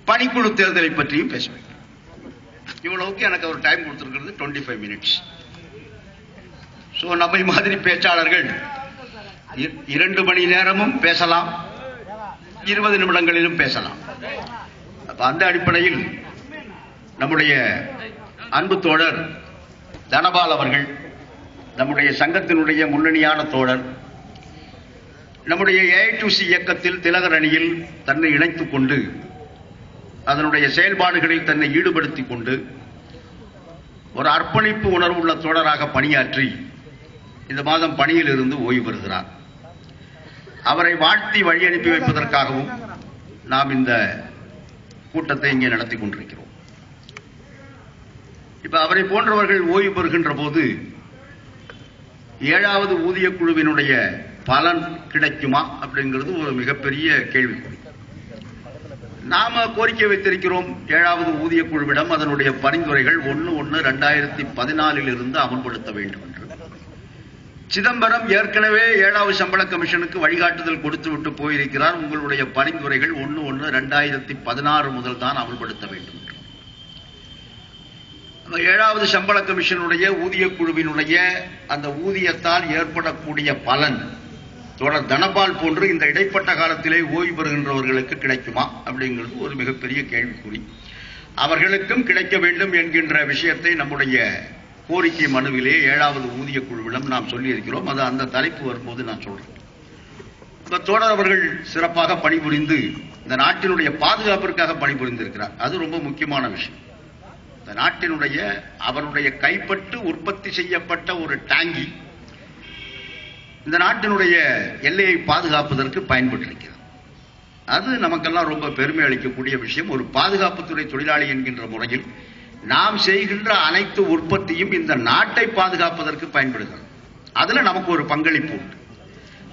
பணிக்குழு தேர்தலை பற்றியும் பேசுவேன். இவ்வளவுக்கு எனக்கு ஒரு டைம் கொடுத்திருக்கிறது 25 மினிட்ஸ். நம்மை மாதிரி பேச்சாளர்கள் 2 மணி நேரமும் பேசலாம், 20 நிமிடங்களிலும் பேசலாம். அந்த அடிப்படையில் நம்முடைய அன்பு தோழர் தனபால் அவர்கள், நம்முடைய சங்கத்தினுடைய முன்னணியான தோழர், நம்முடைய ஏஐடியூசி இயக்கத்தில் திலகர் அணியில் தன்னை இணைத்துக் கொண்டு அதனுடைய செயல்பாடுகளில் தன்னை ஈடுபடுத்திக் கொண்டு ஒரு அர்ப்பணிப்பு உணர்வுள்ள தோழராக பணியாற்றி இந்த மாதம் பணியில் இருந்து ஓய்வு பெறுகிறார். அவரை வாழ்த்தி வழி அனுப்பி வைப்பதற்காகவும் நாம் இந்த கூட்டத்தை இங்கே நடத்தி கொண்டிருக்கிறோம். இப்ப அவரை போன்றவர்கள் ஓய்வு பெறுகின்ற போது 7வது ஊதிய குழுவினுடைய பலன் கிடைக்குமா அப்படிங்கிறது ஒரு மிகப்பெரிய கேள்விக்குறி. நாம கோரிக்கை வைத்திருக்கிறோம் 7வது ஊதிய குழுவிடம் அதனுடைய பரிந்துரைகள் 1/1/2014 இருந்து அமல்படுத்த வேண்டும் என்று. சிதம்பரம் ஏற்கனவே 7வது சம்பள கமிஷனுக்கு வழிகாட்டுதல் கொடுத்துவிட்டு போயிருக்கிறார். உங்களுடைய பரிந்துரைகள் 1/1/2016 முதல் தான் அமல்படுத்த வேண்டும். 7வது சம்பள கமிஷனுடைய ஊதிய குழுவினுடைய அந்த ஊதியத்தால் ஏற்படக்கூடிய பலன் தொடர் தனபால் போன்று இந்த இடைப்பட்ட காலத்திலே ஓய்வு பெறுகின்றவர்களுக்கு கிடைக்குமா அப்படிங்கிறது ஒரு மிகப்பெரிய கேள்விக்குறி. அவர்களுக்கும் கிடைக்க வேண்டும் என்கின்ற விஷயத்தை நம்முடைய கோரிக்கை மனுவிலே 7வது ஊதிய குழுவிடம் நாம் சொல்லியிருக்கிறோம். அது அந்த தலைப்பு வரும்போது நான் சொல்றேன். தோழர் அவர்கள் சிறப்பாக பணிபுரிந்து இந்த நாட்டினுடைய பாதுகாப்பிற்காக பணிபுரிந்திருக்கிறார். அது ரொம்ப முக்கியமான விஷயம். இந்த நாட்டினுடைய அவருடைய கைப்பட்டு உற்பத்தி செய்யப்பட்ட ஒரு டாங்கி இந்த நாட்டினுடைய எல்லையை பாதுகாப்பதற்கு பயன்பட்டிருக்கிறது. அது நமக்கெல்லாம் ரொம்ப பெருமை அளிக்கக்கூடிய விஷயம். ஒரு பாதுகாப்புத்துறை தொழிலாளி என்கின்ற முறையில் நாம் செய்கின்ற அனைத்து உற்பத்தியும் இந்த நாட்டை பாதுகாப்பதற்கு பயன்படுகிறது. அதுல நமக்கு ஒரு பங்களிப்பு உண்டு.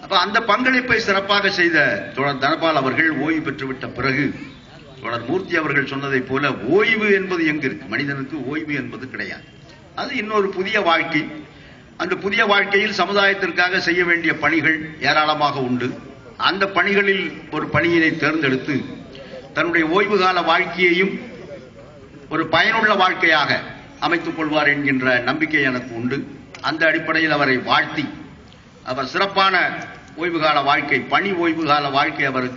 அப்ப அந்த பங்களிப்பை சிறப்பாக செய்த தோழர் தனபால் அவர்கள் ஓய்வு பெற்றுவிட்ட பிறகு தோழர் மூர்த்தி அவர்கள் சொன்னதை போல ஓய்வு என்பது எங்கு இருக்கு? மனிதனுக்கு ஓய்வு என்பது கிடையாது. அது இன்னொரு புதிய வாழ்க்கை. அந்த புதிய வாழ்க்கையில் சமுதாயத்திற்காக செய்ய வேண்டிய பணிகள் ஏராளமாக உண்டு. அந்த பணிகளில் ஒரு பணியினை தேர்ந்தெடுத்து தன்னுடைய ஓய்வு கால வாழ்க்கையையும் ஒரு பயனுள்ள வாழ்க்கையாக அமைத்துக் கொள்வார் என்கின்ற நம்பிக்கை எனக்கு உண்டு. அந்த அடிப்படையில் அவரை வாழ்த்தி அவர் சிறப்பான ஓய்வு கால வாழ்க்கை, பணி ஓய்வு கால வாழ்க்கை அவருக்கு